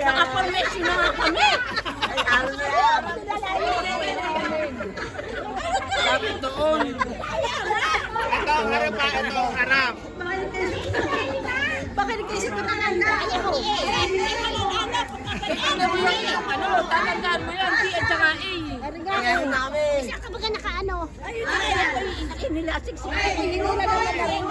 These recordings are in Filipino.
Nakapormation na nga kami. Lapit doon. Ito, harap pa. Ito, harap. Bakit nagkaisip ka na na? Tatandaan mo yan, T at saka A. Ngayon namin. Isa ka baga nakaano? Ayun na yan. Inilasig siya. Hindi na naman na rin.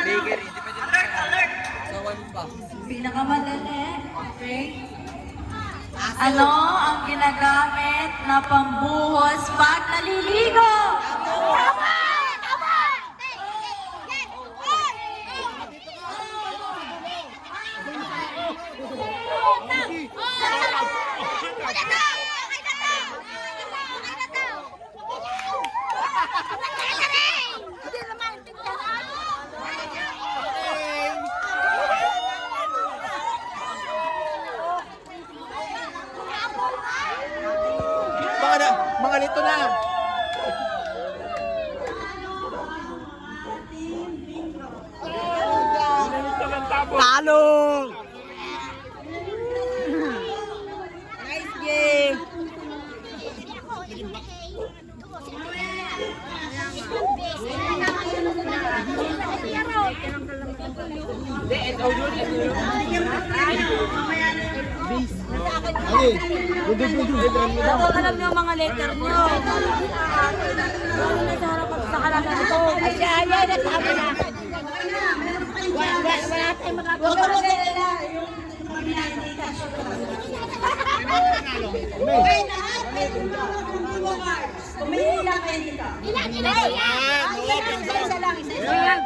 Bakery, hindi pwede sa one pa. Pinakamadali. Okay. Ano ang ginagamit na pambuhos pag naliligo? Tama! Tama! Mga lito na. Talo! Nice game! Dapat alam niyo ang mga letter niyo. Ano na sa harap sa kalangan ito? Ay, siya, nagsabi na. Wala tayong magagawa. Kumili lang kayo dito. Ilan? Isa lang.